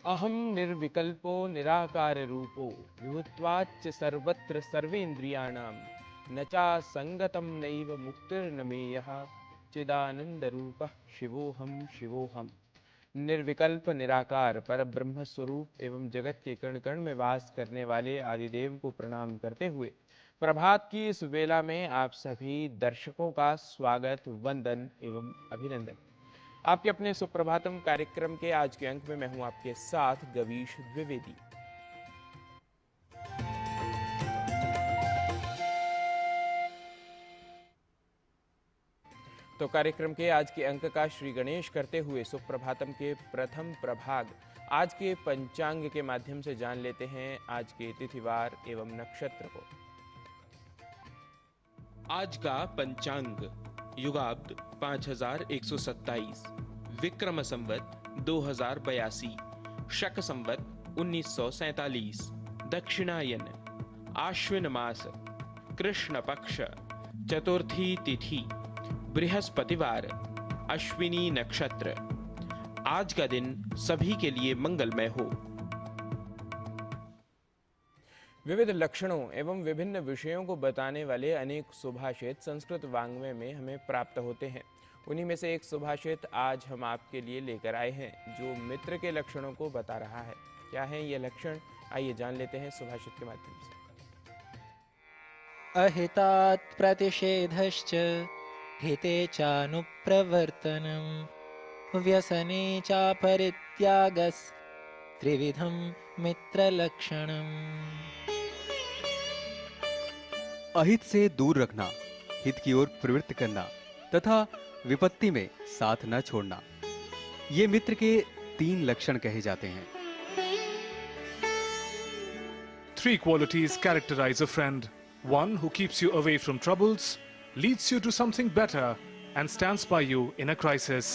अहम निर्विकल्पो निराकार रूपो विभुत्वाच्च सर्वत्र सर्वेन्द्रियाणां न चा संगतम नैव मुक्तिर्नमेयः चिदानंद रूपः शिवोहम शिवोहम। निर्विकल्प निराकार पर ब्रह्म स्वरूप एवं जगत के कण कण में वास करने वाले आदिदेव को प्रणाम करते हुए प्रभात की इस वेला में आप सभी दर्शकों का स्वागत, वंदन एवं अभिनंदन। आपके अपने सुप्रभातम कार्यक्रम के आज के अंक में मैं हूं आपके साथ गवीश द्विवेदी। तो कार्यक्रम के आज के अंक का श्री गणेश करते हुए सुप्रभातम के प्रथम प्रभाग आज के पंचांग के माध्यम से जान लेते हैं आज के तिथिवार एवं नक्षत्र को। आज का पंचांग युगाब्द 5127, विक्रम संवत 2082, शक संवत 1947, दक्षिणायन, आश्विन मास, कृष्ण पक्ष, चतुर्थी तिथि, बृहस्पतिवार, अश्विनी नक्षत्र। आज का दिन सभी के लिए मंगलमय हो। विविध लक्षणों एवं विभिन्न विषयों को बताने वाले अनेक सुभाषित संस्कृत वाङ्मय में हमें प्राप्त होते हैं। उन्हीं में से एक सुभाषित आज हम आपके लिए लेकर आए हैं जो मित्र के लक्षणों को बता रहा है। क्या है ये लक्षण, आइए जान लेते हैं सुभाषित के माध्यम से। अहितात् प्रतिषेधश्च हिते चानुप्रवर्तनम् व्यसने चापरित्यागस् त्रिविधं मित्रलक्षणम्। अहित से दूर रखना, हित की ओर प्रवृत्त करना तथा विपत्ति में साथ न छोड़ना, ये मित्र के 3 लक्षण कहे जाते हैं। 3 qualities characterize a friend. 1 who keeps you away from troubles, leads you to something better and stands by you in a crisis.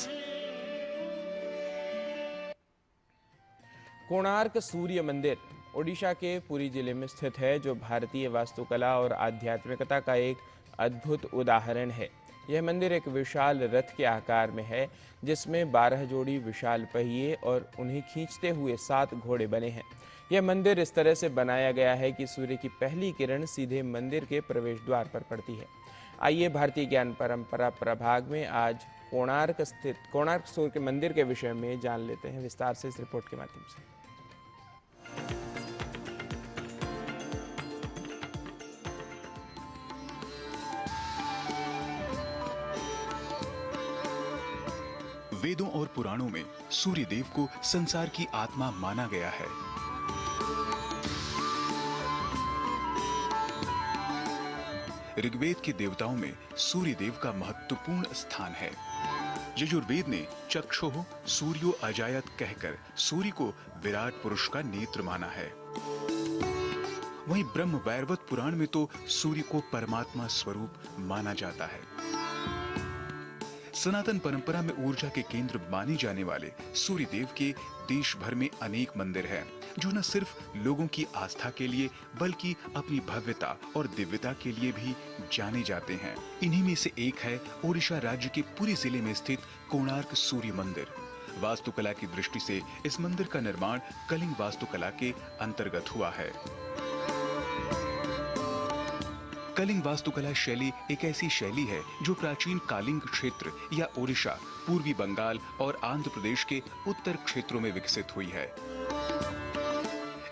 Konark सूर्य मंदिर ओडिशा के पुरी जिले में स्थित है, जो भारतीय वास्तुकला और आध्यात्मिकता का एक अद्भुत उदाहरण है। यह मंदिर एक विशाल रथ के आकार में है, जिसमें 12 जोड़ी विशाल पहिए और उन्हें खींचते हुए 7 घोड़े बने हैं। यह मंदिर इस तरह से बनाया गया है कि सूर्य की पहली किरण सीधे मंदिर के प्रवेश द्वार पर पड़ती है। आइए भारतीय ज्ञान परंपरा प्रभाग में आज कोणार्क स्थित कोणार्क सूर्य मंदिर के विषय में जान लेते हैं विस्तार से इस रिपोर्ट के माध्यम से। वेदों और पुराणों में सूर्य देव को संसार की आत्मा माना गया है। ऋग्वेद के देवताओं में सूर्य देव का महत्वपूर्ण स्थान है। यजुर्वेद ने चक्षुः सूर्यो अजायत कहकर सूर्य को विराट पुरुष का नेत्र माना है। वहीं ब्रह्म वैवर्त पुराण में तो सूर्य को परमात्मा स्वरूप माना जाता है। सनातन परंपरा में ऊर्जा के केंद्र माने जाने वाले सूर्य देव के देश भर में अनेक मंदिर हैं, जो न सिर्फ लोगों की आस्था के लिए बल्कि अपनी भव्यता और दिव्यता के लिए भी जाने जाते हैं। इन्हीं में से एक है ओडिशा राज्य के पुरी जिले में स्थित कोणार्क सूर्य मंदिर। वास्तुकला की दृष्टि से इस मंदिर का निर्माण कलिंग वास्तुकला के अंतर्गत हुआ है। कलिंग वास्तुकला शैली एक ऐसी शैली है जो प्राचीन कालिंग क्षेत्र या ओडिशा, पूर्वी बंगाल और आंध्र प्रदेश के उत्तर क्षेत्रों में विकसित हुई है।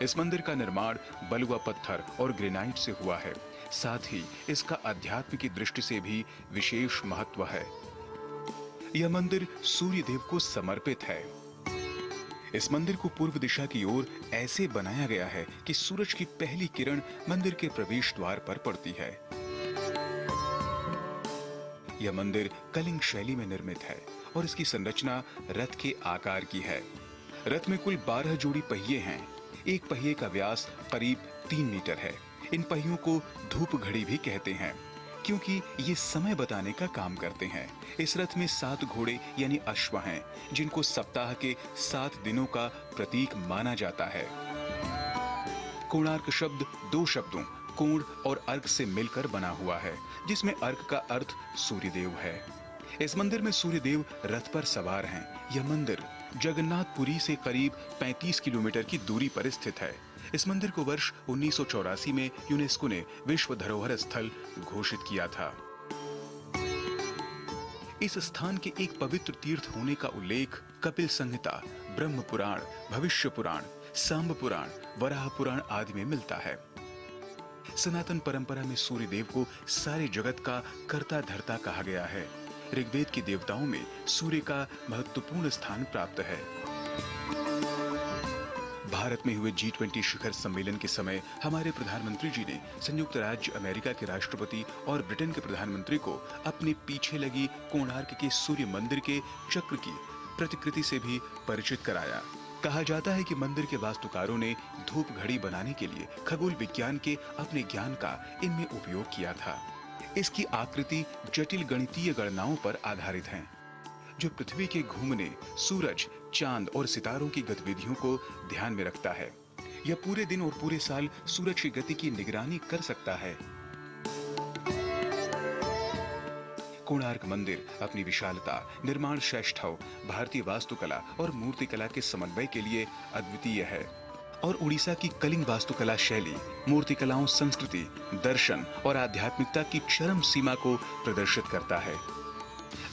इस मंदिर का निर्माण बलुआ पत्थर और ग्रेनाइट से हुआ है। साथ ही इसका अध्यात्म की दृष्टि से भी विशेष महत्व है। यह मंदिर सूर्य देव को समर्पित है। इस मंदिर को पूर्व दिशा की ओर ऐसे बनाया गया है कि सूरज की पहली किरण मंदिर के प्रवेश द्वार पर पड़ती है। यह मंदिर कलिंग शैली में निर्मित है और इसकी संरचना रथ के आकार की है। रथ में कुल 12 जोड़ी पहिए हैं। एक पहिए का व्यास करीब 3 मीटर है। इन पहियों को धूप घड़ी भी कहते हैं, क्योंकि ये समय बताने का काम करते हैं। इस रथ में 7 घोड़े यानी अश्व हैं, जिनको सप्ताह के 7 दिनों का प्रतीक माना जाता है। कोणार्क शब्द 2 शब्दों कोण और अर्क से मिलकर बना हुआ है, जिसमें अर्क का अर्थ सूर्यदेव है। इस मंदिर में सूर्यदेव रथ पर सवार हैं। यह मंदिर जगन्नाथपुरी से करीब 35 किलोमीटर की दूरी पर स्थित है। इस मंदिर को वर्ष 1984 में यूनेस्को ने विश्व धरोहर स्थल घोषित किया था। इस स्थान के एक पवित्र तीर्थ होने का उल्लेख कपिल संहिता, ब्रह्म पुराण, भविष्य पुराण, सांब पुराण, वराह पुराण आदि में मिलता है। सनातन परंपरा में सूर्य देव को सारे जगत का कर्ता धर्ता कहा गया है। ऋग्वेद के देवताओं में सूर्य का महत्वपूर्ण स्थान प्राप्त है। भारत में हुए G20 शिखर सम्मेलन के समय हमारे प्रधानमंत्री जी ने संयुक्त राज्य अमेरिका के राष्ट्रपति और ब्रिटेन के प्रधानमंत्री को अपने पीछे लगी कोणार्क के सूर्य मंदिर के चक्र की प्रतिकृति से भी परिचित कराया। कहा जाता है कि मंदिर के वास्तुकारों ने धूप घड़ी बनाने के लिए खगोल विज्ञान के अपने ज्ञान का इनमें उपयोग किया था। इसकी आकृति जटिल गणितीय गणनाओं पर आधारित है, जो पृथ्वी के घूमने, सूरज, चांद और सितारों की गतिविधियों को ध्यान में रखता है। यह पूरे दिन और पूरे साल सूरज की गति की निगरानी कर सकता है। कोणार्क मंदिर अपनी विशालता, निर्माण श्रेष्ठव, भारतीय वास्तुकला और मूर्तिकला के समन्वय के लिए अद्वितीय है और उड़ीसा की कलिंग वास्तुकला शैली, मूर्तिकलाओं, संस्कृति, दर्शन और आध्यात्मिकता की चरम सीमा को प्रदर्शित करता है।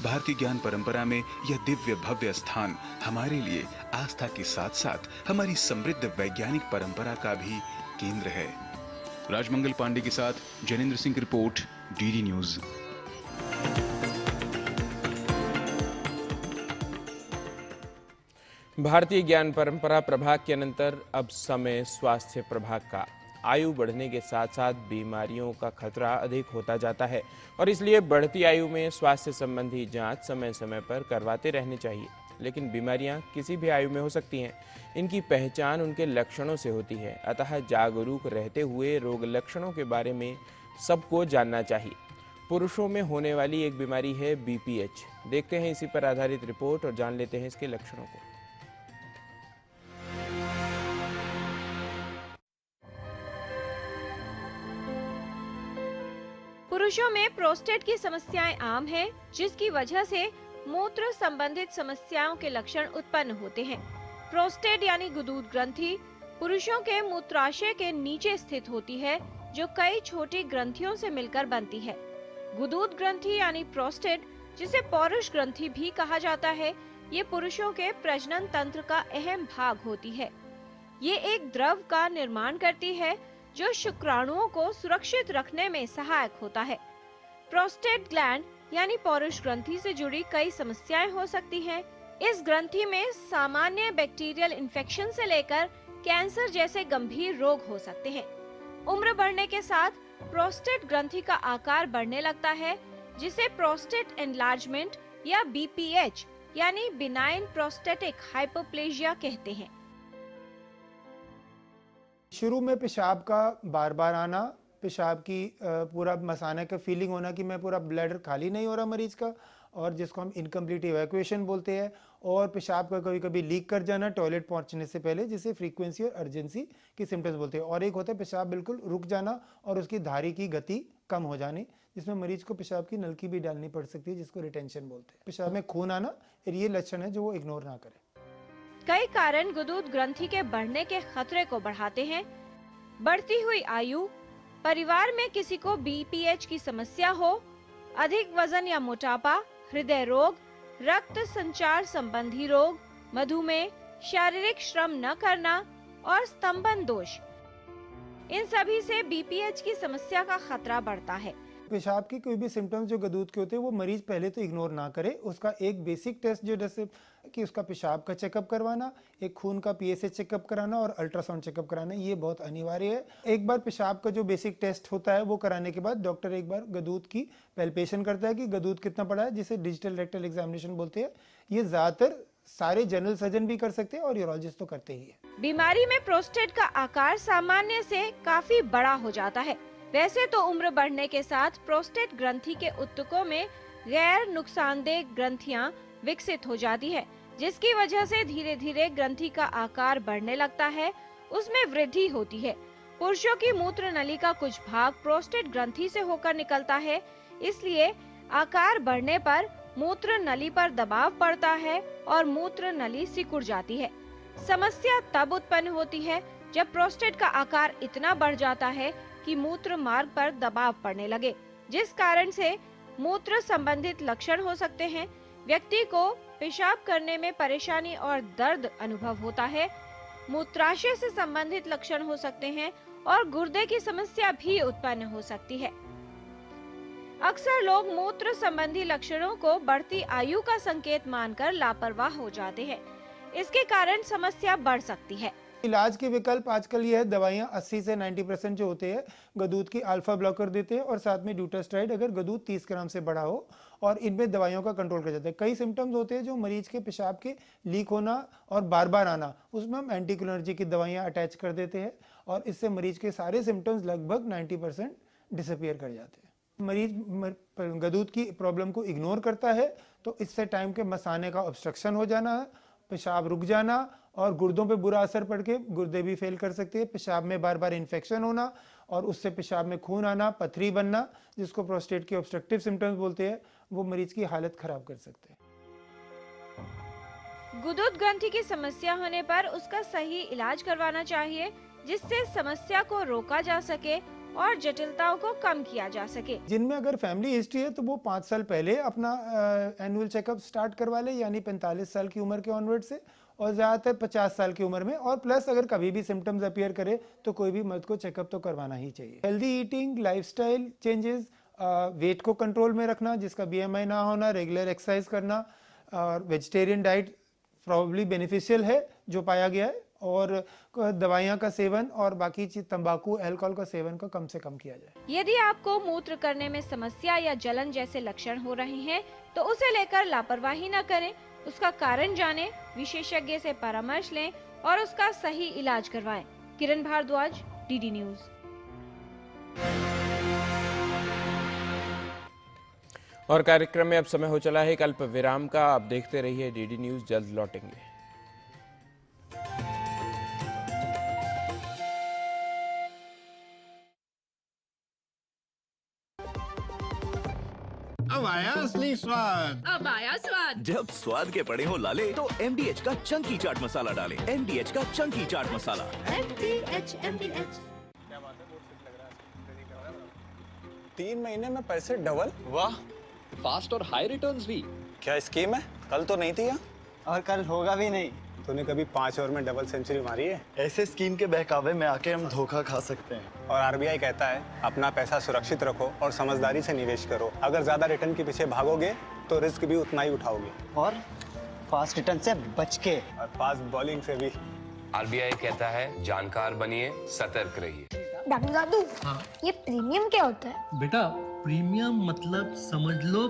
भारतीय ज्ञान परंपरा में यह दिव्य भव्य स्थान हमारे लिए आस्था के साथ साथ हमारी समृद्ध वैज्ञानिक परंपरा का भी केंद्र है। राजमंगल पांडे के साथ जैनेन्द्र सिंह की रिपोर्ट, डीडी न्यूज। भारतीय ज्ञान परंपरा प्रभाग के अनंतर अब समय स्वास्थ्य प्रभाग का। आयु बढ़ने के साथ साथ बीमारियों का खतरा अधिक होता जाता है और इसलिए बढ़ती आयु में स्वास्थ्य संबंधी जांच समय समय पर करवाते रहनी चाहिए। लेकिन बीमारियां किसी भी आयु में हो सकती हैं। इनकी पहचान उनके लक्षणों से होती है, अतः जागरूक रहते हुए रोग लक्षणों के बारे में सबको जानना चाहिए। पुरुषों में होने वाली एक बीमारी है BPH। देखते हैं इसी पर आधारित रिपोर्ट और जान लेते हैं इसके लक्षणों को। पुरुषों में प्रोस्टेट की समस्याएं आम हैं, जिसकी वजह से मूत्र संबंधित समस्याओं के लक्षण उत्पन्न होते हैं। प्रोस्टेट यानी गुदूद ग्रंथि पुरुषों के मूत्राशय के नीचे स्थित होती है, जो कई छोटी ग्रंथियों से मिलकर बनती है। गुदूद ग्रंथि यानी प्रोस्टेट, जिसे पौरुष ग्रंथि भी कहा जाता है, ये पुरुषों के प्रजनन तंत्र का अहम भाग होती है। ये एक द्रव का निर्माण करती है जो शुक्राणुओं को सुरक्षित रखने में सहायक होता है। प्रोस्टेट ग्लैंड यानी पौरुष ग्रंथि से जुड़ी कई समस्याएं हो सकती हैं। इस ग्रंथि में सामान्य बैक्टीरियल इन्फेक्शन से लेकर कैंसर जैसे गंभीर रोग हो सकते हैं। उम्र बढ़ने के साथ प्रोस्टेट ग्रंथि का आकार बढ़ने लगता है, जिसे प्रोस्टेट एनलार्जमेंट या BPH यानी बिनाइन प्रोस्टेटिक हाइपोप्लेजिया कहते हैं। शुरू में पेशाब का बार बार आना, पेशाब की पूरा मसाने का फीलिंग होना कि मैं पूरा ब्लैडर खाली नहीं हो रहा मरीज का, और जिसको हम इनकम्प्लीट इवैक्यूएशन बोलते हैं, और पेशाब का कभी कभी लीक कर जाना टॉयलेट पहुंचने से पहले, जिसे फ्रीक्वेंसी और अर्जेंसी की सिम्टम्स बोलते हैं। और एक होता है पेशाब बिल्कुल रुक जाना और उसकी धारी की गति कम हो जानी, जिसमें मरीज को पेशाब की नलकी भी डालनी पड़ सकती है, जिसको रिटेंशन बोलते हैं। पेशाब में खून आना ये लक्षण है जो वो इग्नोर ना करे। कई कारण गुदूद ग्रंथि के बढ़ने के खतरे को बढ़ाते हैं। बढ़ती हुई आयु, परिवार में किसी को BPH की समस्या हो, अधिक वजन या मोटापा, हृदय रोग, रक्त संचार संबंधी रोग, मधुमेह, शारीरिक श्रम न करना और स्तंभन दोष, इन सभी से BPH की समस्या का खतरा बढ़ता है। पेशाब की कोई भी सिम्टम्स जो गदूद के होते हैं वो मरीज पहले तो इग्नोर ना करे। उसका एक बेसिक टेस्ट जो जैसे कि उसका पेशाब का चेकअप करवाना, एक खून का PSA चेकअप कराना और अल्ट्रासाउंड चेकअप कराना, ये बहुत अनिवार्य है। एक बार पेशाब का जो बेसिक टेस्ट होता है वो कराने के बाद डॉक्टर एक बार गदूद की पैल्पेशन करता है कि गदूद कितना बड़ा है, जिसे डिजिटल रेक्टल एग्जामिनेशन बोलते हैं। ये ज्यादातर सारे जनरल सर्जन भी कर सकते हैं और यूरोलॉजिस्ट तो करते ही है। बीमारी में प्रोस्टेट का आकार सामान्य से काफी बड़ा हो जाता है। वैसे तो उम्र बढ़ने के साथ प्रोस्टेट ग्रंथि के ऊतकों में गैर नुकसानदेह ग्रंथियां विकसित हो जाती है, जिसकी वजह से धीरे धीरे ग्रंथि का आकार बढ़ने लगता है, उसमें वृद्धि होती है। पुरुषों की मूत्र नली का कुछ भाग प्रोस्टेट ग्रंथि से होकर निकलता है, इसलिए आकार बढ़ने पर मूत्र नली पर दबाव पड़ता है और मूत्र नली सिकुड़ जाती है। समस्या तब उत्पन्न होती है जब प्रोस्टेट का आकार इतना बढ़ जाता है कि मूत्र मार्ग पर दबाव पड़ने लगे, जिस कारण से मूत्र संबंधित लक्षण हो सकते हैं। व्यक्ति को पेशाब करने में परेशानी और दर्द अनुभव होता है, मूत्राशय से संबंधित लक्षण हो सकते हैं और गुर्दे की समस्या भी उत्पन्न हो सकती है। अक्सर लोग मूत्र संबंधी लक्षणों को बढ़ती आयु का संकेत मानकर लापरवाह हो जाते हैं। इसके कारण समस्या बढ़ सकती है। इलाज के विकल्प आजकल ये है, दवाइयाँ 80 से 90% जो होते हैं गदूद की अल्फा ब्लॉकर देते हैं और साथ में ड्यूटास्ट्राइड अगर गदूद 30 ग्राम से बड़ा हो, और इनमें दवाइयों का कंट्रोल कर जाता है। कई सिम्टम्स होते हैं जो मरीज के पेशाब के लीक होना और बार बार आना, उसमें हम एंटीकोलिनर्जिक की दवाइयाँ अटैच कर देते हैं और इससे मरीज के सारे सिम्टम्स लगभग 90% डिसअपियर कर जाते हैं। मरीज गदूद की प्रॉब्लम को इग्नोर करता है तो इससे टाइम के मसाने का ऑब्स्ट्रक्शन हो जाना, पेशाब रुक जाना और गुर्दों पे बुरा असर पड़ के गुर्दे भी फेल कर सकते हैं। पेशाब में बार बार इन्फेक्शन होना और उससे पेशाब में खून आना, पथरी बनना, जिसको प्रोस्टेट के ऑब्स्ट्रक्टिव सिम्टम्स बोलते हैं, वो मरीज की हालत खराब कर सकते हैं। गुदुद ग्रंथि की समस्या होने पर उसका सही इलाज करवाना चाहिए, जिससे समस्या को रोका जा सके और जटिलताओं को कम किया जा सके। जिनमें अगर फैमिली हिस्ट्री है तो वो 5 साल पहले अपना एनुअल चेकअप स्टार्ट करवा ले, यानी 45 साल की उम्र के ऑनवर्ड से, और ज़्यादातर 50 साल की उम्र में, और प्लस अगर कभी भी सिम्टम्स अपीयर करे तो कोई भी मर्द को चेकअप तो करवाना ही चाहिए। Healthy eating, lifestyle changes, weight को कंट्रोल में रखना, जिसका BMI ना होना, रेगुलर एक्सरसाइज करना और वेजिटेरियन डाइट प्रॉब्ली बेनिफिशियल है जो पाया गया है, और दवाइयाँ का सेवन और बाकी चीज तंबाकू, अल्कोहल का सेवन को कम से कम किया जाए। यदि आपको मूत्र करने में समस्या या जलन जैसे लक्षण हो रहे हैं तो उसे लेकर लापरवाही न करें, उसका कारण जानें, विशेषज्ञ से परामर्श लें और उसका सही इलाज करवाएं। किरण भारद्वाज, DD न्यूज। और कार्यक्रम में अब समय हो चला है एक अल्प विराम का। आप देखते रहिए DD न्यूज, जल्द लौटेंगे। अब आया असली स्वाद। अब आया स्वाद। जब स्वाद के पड़े हो लाले तो MDH का चंकी चाट मसाला डालें। MDH का चंकी चाट मसाला। MDH। 3 महीने में पैसे डबल। वाह, फास्ट और हाई रिटर्न्स भी। क्या स्कीम है? कल तो नहीं थी यहाँ। और कल होगा भी नहीं। तूने कभी 5 ओवर में डबल सेंचुरी मारी है? ऐसे स्कीम के बहकावे में आके हम धोखा खा सकते हैं। और RBI कहता है अपना पैसा सुरक्षित रखो और समझदारी से निवेश करो। अगर ज्यादा रिटर्न के पीछे भागोगे तो रिस्क भी उतना ही उठाओगे। और फास्ट रिटर्न से बच के। और फास्ट बॉलिंग से भी। RBI कहता है जानकार बनिए, सतर्क रहिए। डॉक्टर दादू, ये प्रीमियम क्या होता है? बेटा, प्रीमियम मतलब समझ लो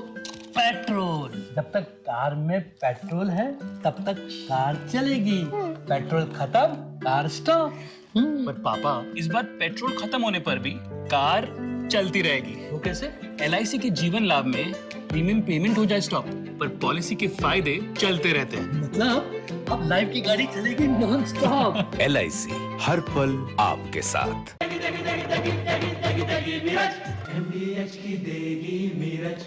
पेट्रोल। जब तक कार में पेट्रोल है तब तक कार चलेगी, पेट्रोल खत्म कार स्टॉप। पर पापा, इस बार पेट्रोल खत्म होने पर भी कार चलती रहेगी। वो कैसे? LIC के जीवन लाभ में प्रीमियम पेमेंट हो जाए स्टॉप, पर पॉलिसी के फायदे चलते रहते हैं। मतलब अब लाइफ की गाड़ी चलेगी नॉन स्टॉप। LIC हर पल आपके साथ। MDH की देगी मिर्च,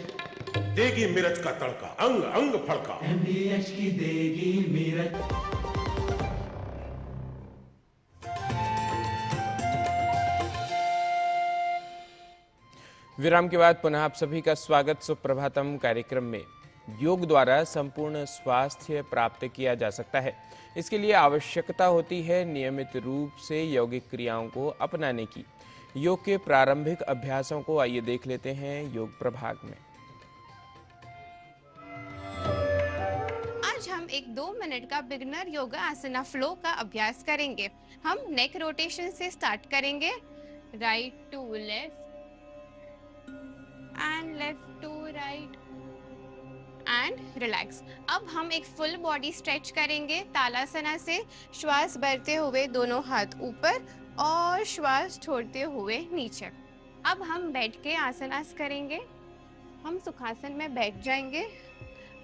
देगी मिर्च का तड़का, अंग अंग फड़का। MDH की देगी मिर्च। विराम के बाद पुनः आप सभी का स्वागत। सुप्रभातम कार्यक्रम में योग द्वारा संपूर्ण स्वास्थ्य प्राप्त किया जा सकता है। इसके लिए आवश्यकता होती है नियमित रूप से यौगिक क्रियाओं को अपनाने की। योग के प्रारंभिक अभ्यासों को आइए देख लेते हैं योग प्रभाग में। आज हम एक 2 मिनट का बिगिनर योगा आसना फ्लो का अभ्यास करेंगे। हम नेक रोटेशन से स्टार्ट करेंगे। Right to left and left to right and relax. अब हम एक फुल बॉडी स्ट्रेच करेंगे तालासना से। श्वास भरते हुए दोनों हाथ ऊपर और श्वास छोड़ते हुए नीचे। अब हम बैठ के आसनास करेंगे। हम सुखासन में बैठ जाएंगे,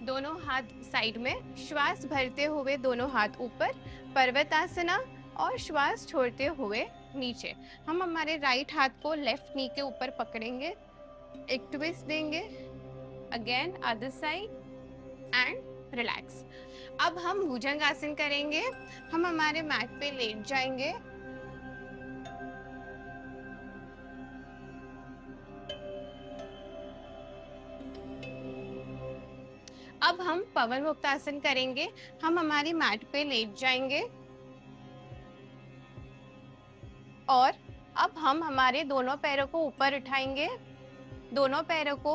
दोनों हाथ साइड में, श्वास भरते हुए दोनों हाथ ऊपर, पर्वतासना, और श्वास छोड़ते हुए नीचे। हम हमारे राइट हाथ को लेफ्ट नी के ऊपर पकड़ेंगे, एक ट्विस्ट देंगे, again other side, and relax. अब हम भुजंगासन करेंगे। हम हमारे मैट पे लेट जाएंगे। अब हम पवन मुक्तासन करेंगे। हम हमारी मैट पे लेट जाएंगे और अब हम हमारे दोनों पैरों को ऊपर उठाएंगे। दोनों पैरों को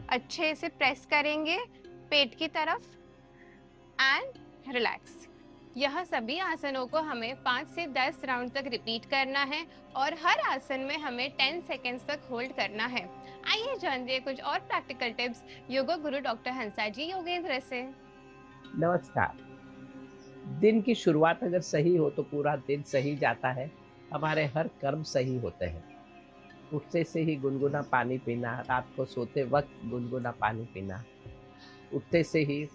अच्छे से प्रेस करेंगे पेट की तरफ एंड रिलैक्स। यह सभी आसनों को हमें 5 से 10 राउंड तक रिपीट करना है और हर आसन में हमें 10 सेकेंड्स तक होल्ड करना है। आइए जानते हैं कुछ और प्रैक्टिकल टिप्स योगा गुरु डॉक्टर हंसा जी योगेंद्र से। नमस्कार। दिन की शुरुआत अगर सही हो तो पूरा दिन सही जाता है। हमारे हर कर्म सही होते हैं। उठते से ही गुनगुना पानी पीना, रात को सोते वक्त गुनगुना पानी पीना, उठते से ही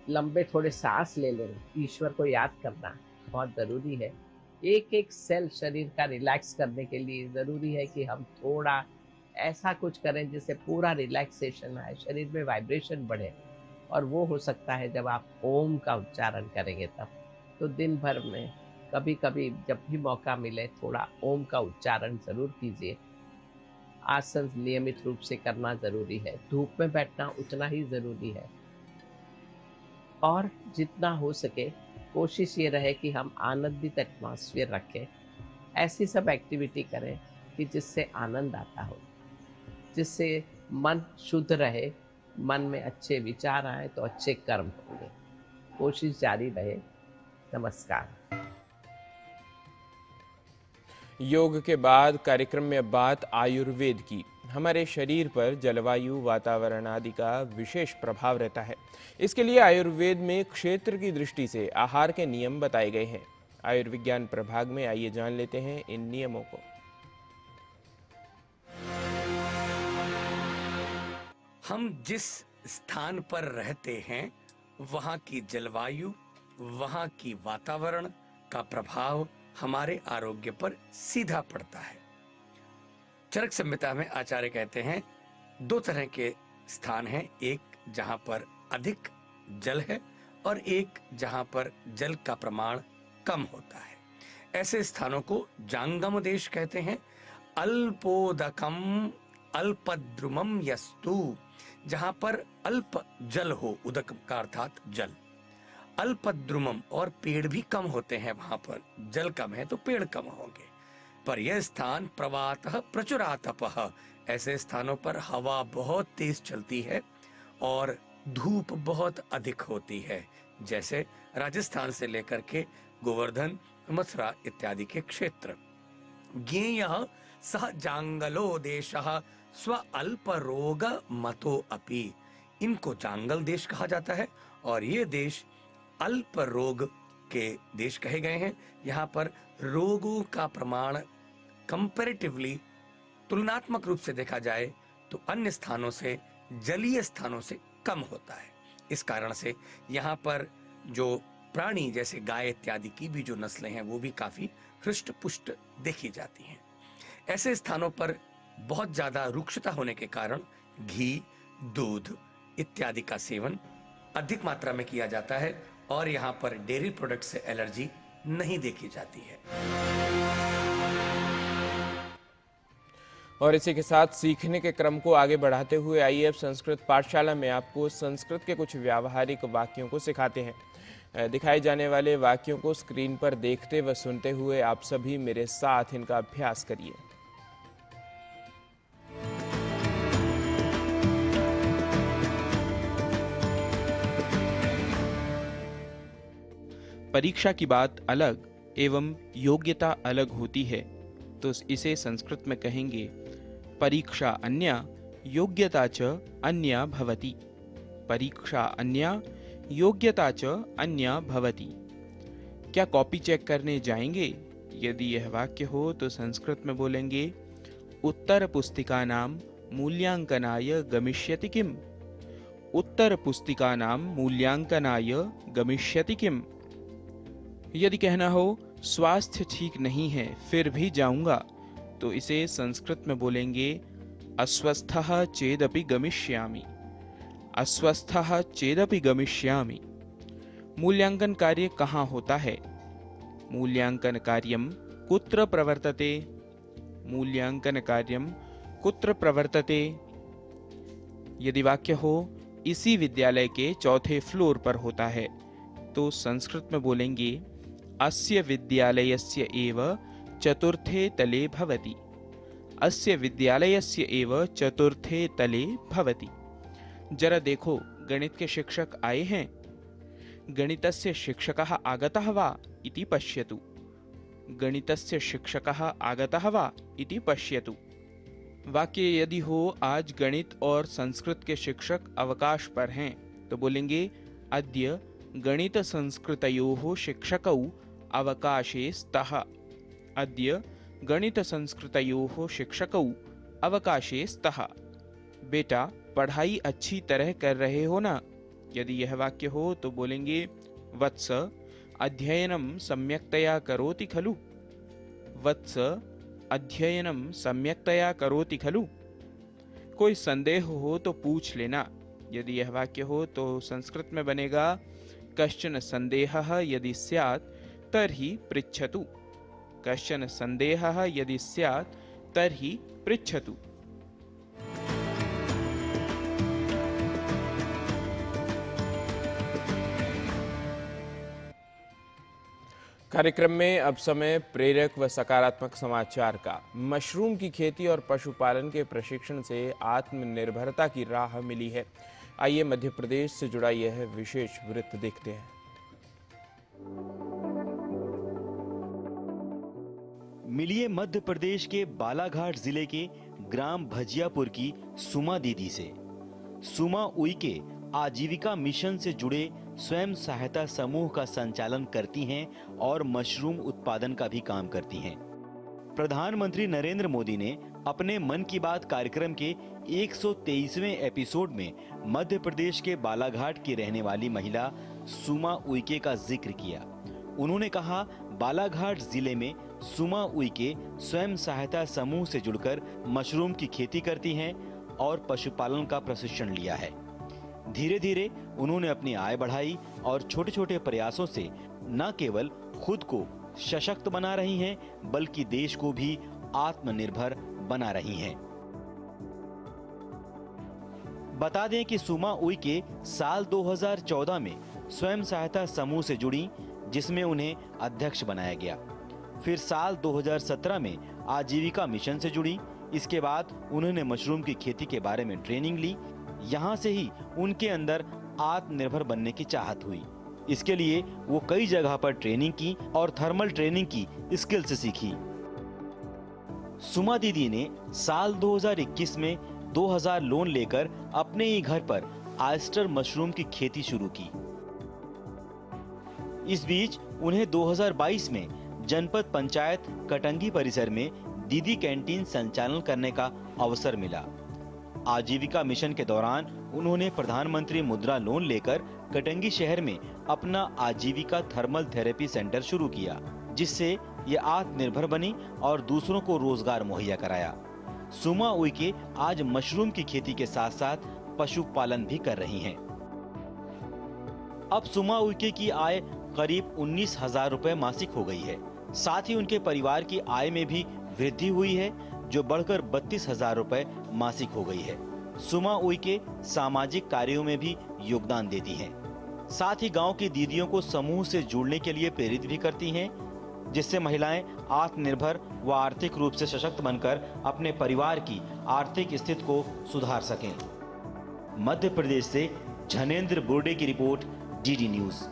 लंबे थोड़े सांस ले लेना, ईश्वर को याद करना बहुत ज़रूरी है। एक एक सेल शरीर का रिलैक्स करने के लिए ज़रूरी है कि हम थोड़ा ऐसा कुछ करें जिससे पूरा रिलैक्सेशन आए, शरीर में वाइब्रेशन बढ़े। और वो हो सकता है जब आप ओम का उच्चारण करेंगे तब। तो दिन भर में कभी कभी जब भी मौका मिले थोड़ा ओम का उच्चारण ज़रूर कीजिए। आसन नियमित रूप से करना ज़रूरी है। धूप में बैठना उतना ही ज़रूरी है। और जितना हो सके कोशिश ये रहे कि हम आनंदित एटमॉस्फेयर रखें। ऐसी सब एक्टिविटी करें कि जिससे आनंद आता हो, जिससे मन शुद्ध रहे, मन में अच्छे विचार आए तो अच्छे कर्म होंगे। कोशिश जारी रहे। नमस्कार। योग के बाद कार्यक्रम में अब बात आयुर्वेद की। हमारे शरीर पर जलवायु, वातावरण आदि का विशेष प्रभाव रहता है। इसके लिए आयुर्वेद में क्षेत्र की दृष्टि से आहार के नियम बताए गए हैं। आयुर्विज्ञान प्रभाग में आइए जान लेते हैं इन नियमों को। हम जिस स्थान पर रहते हैं वहाँ की जलवायु, वहाँ की वातावरण का प्रभाव हमारे आरोग्य पर सीधा पड़ता है। चरक संहिता में आचार्य कहते हैं 2 तरह के स्थान हैं, एक जहाँ पर अधिक जल है और एक जहाँ पर जल का प्रमाण कम होता है। ऐसे स्थानों को जांगम देश कहते हैं। अल्पोदकम अल्पद्रुमम यस्तु, जहाँ पर अल्प जल हो, उदक का अर्थात जल, अल्पद्रुमम और पेड़ भी कम होते हैं। वहां पर जल कम है तो पेड़ कम होंगे। पर यह स्थान प्रवातः प्रचुरातपः, ऐसे स्थानों पर हवा बहुत तेज चलती है और धूप बहुत अधिक होती है, जैसे राजस्थान से लेकर के गोवर्धन, मथुरा इत्यादि के क्षेत्र। ज्ञेयः सह जांगलो देशः स्व अल्प रोग मतो अपि, इनको जांगल देश कहा जाता है और ये देश अल्प रोग के देश कहे गए हैं। यहाँ पर रोगों का प्रमाण कंपैरेटिवली, तुलनात्मक रूप से देखा जाए तो अन्य स्थानों से, जलीय स्थानों से कम होता है। इस कारण से यहाँ पर जो प्राणी जैसे गाय इत्यादि की भी जो नस्लें हैं वो भी काफी हृष्ट पुष्ट देखी जाती हैं। ऐसे स्थानों पर बहुत ज्यादा रुक्षता होने के कारण घी, दूध इत्यादि का सेवन अधिक मात्रा में किया जाता है और यहाँ पर डेयरी प्रोडक्ट से एलर्जी नहीं देखी जाती है। और इसी के साथ सीखने के क्रम को आगे बढ़ाते हुए आइए अब संस्कृत पाठशाला में आपको संस्कृत के कुछ व्यावहारिक वाक्यों को सिखाते हैं। दिखाए जाने वाले वाक्यों को स्क्रीन पर देखते व सुनते हुए आप सभी मेरे साथ इनका अभ्यास करिए। परीक्षा की बात अलग एवं योग्यता अलग होती है, तो इसे संस्कृत में कहेंगे परीक्षा अन्या योग्यता च अन्या भवति। परीक्षा अन्या योग्यता च अन्या भवति। क्या कॉपी चेक करने जाएंगे? यदि यह वाक्य हो तो संस्कृत में बोलेंगे उत्तर पुस्तिकानां मूल्यांकनाय गमिष्यति किम। उत्तर पुस्तिकानां मूल्यांकनाय गमिष्यति किम। यदि कहना हो स्वास्थ्य ठीक नहीं है फिर भी जाऊंगा, तो इसे संस्कृत में बोलेंगे अस्वस्थः चेदपि गमिष्यामि। अस्वस्थः चेदपि गमिष्यामि। मूल्यांकन कार्य कहाँ होता है? मूल्यांकन कार्यम कुत्र प्रवर्तते? मूल्यांकन कार्यम कुत्र प्रवर्तते? यदि वाक्य हो इसी विद्यालय के चौथे फ्लोर पर होता है तो संस्कृत में बोलेंगे अस्य विद्यालयस्य एव चतुर्थे तले भवति। अस्य विद्यालयस्य एव चतुर्थे तले भवति। जरा देखो, गणित के शिक्षक आए हैं। गणितस्य शिक्षकः आगतः वा इति पश्यतु। गणितस्य शिक्षकः आगतः वा इति पश्यतु। वाक्य यदि हो आज गणित और संस्कृत के शिक्षक अवकाश पर हैं तो बोलेंगे अद्य गणित संस्कृतयोः शिक्षकौ अवकाशे स्तः। अद्य गणित संस्कृतयोः शिक्षकौ अवकाशे स्तः। बेटा पढ़ाई अच्छी तरह कर रहे हो ना? यदि यह वाक्य हो तो बोलेंगे वत्स अध्ययनं सम्यक्तया करोति खलु। वत्स अध्ययनं सम्यक्तया करोति खलु। कोई संदेह हो तो पूछ लेना। यदि यह वाक्य हो तो संस्कृत में बनेगा कश्चन संदेहः यदि स्यात् तर्हि पृच्छतु। कश्चन संदेहः यदि स्यात् तर्हि पृच्छतु। कार्यक्रम में अब समय प्रेरक व सकारात्मक समाचार का। मशरूम की खेती और पशुपालन के प्रशिक्षण से आत्मनिर्भरता की राह मिली है। आइए मध्य प्रदेश से जुड़ा यह विशेष वृत्त देखते हैं। मिलिए मध्य प्रदेश के बालाघाट जिले के ग्राम भजियापुर की सुमा दीदी से। सुमा उइके आजीविका मिशन से जुड़े स्वयं सहायता समूह का संचालन करती हैं और मशरूम उत्पादन का भी काम करती हैं। प्रधानमंत्री नरेंद्र मोदी ने अपने मन की बात कार्यक्रम के 123वें एपिसोड में मध्य प्रदेश के बालाघाट की रहने वाली महिला सुमा उइके का जिक्र किया। उन्होंने कहा, बालाघाट जिले में सुमा उइके स्वयं सहायता समूह से जुड़कर मशरूम की खेती करती हैं और पशुपालन का प्रशिक्षण लिया है। धीरे धीरे उन्होंने अपनी आय बढ़ाई और छोटे छोटे प्रयासों से न केवल खुद को सशक्त बना रही हैं बल्कि देश को भी आत्मनिर्भर बना रही हैं। बता दें कि सुमा उइके साल 2014 में स्वयं सहायता समूह से जुड़ी, जिसमें उन्हें अध्यक्ष बनाया गया। फिर साल 2017 में आजीविका मिशन से जुड़ी। इसके बाद उन्होंने मशरूम की खेती के बारे में ट्रेनिंग ली। यहाँ से ही उनके अंदर आत्मनिर्भर बनने की चाहत हुई। इसके लिए वो कई जगह पर ट्रेनिंग की और थर्मल ट्रेनिंग की स्किल्स सीखी। सुमा दीदी ने साल 2021 में 2000 लोन लेकर अपने ही घर पर ऑयस्टर मशरूम की खेती शुरू की। इस बीच उन्हें 2022 में जनपद पंचायत कटंगी परिसर में दीदी कैंटीन संचालन करने का अवसर मिला। आजीविका मिशन के दौरान उन्होंने प्रधानमंत्री मुद्रा लोन लेकर कटंगी शहर में अपना आजीविका थर्मल थेरेपी सेंटर शुरू किया, जिससे ये आत्मनिर्भर बनी और दूसरों को रोजगार मुहैया कराया। सुमा उइके आज मशरूम की खेती के साथ साथ पशुपालन भी कर रही हैं। अब सुमा उइके की आय करीब 19,000 रुपए मासिक हो गई है। साथ ही उनके परिवार की आय में भी वृद्धि हुई है, जो बढ़कर 32,000 रुपए मासिक हो गई है। सुमा उइके सामाजिक कार्यों में भी योगदान देती हैं। साथ ही गांव की दीदियों को समूह से जुड़ने के लिए प्रेरित भी करती हैं, जिससे महिलाएं आत्मनिर्भर व आर्थिक रूप से सशक्त बनकर अपने परिवार की आर्थिक स्थिति को सुधार सकें। मध्य प्रदेश से झनेंद्र बोर्डे की रिपोर्ट, डीडी न्यूज।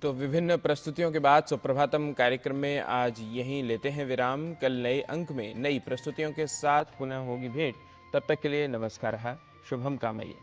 तो विभिन्न प्रस्तुतियों के बाद सुप्रभातम कार्यक्रम में आज यहीं लेते हैं विराम। कल नए अंक में नई प्रस्तुतियों के साथ पुनः होगी भेंट। तब तक के लिए नमस्कार, शुभम कामये।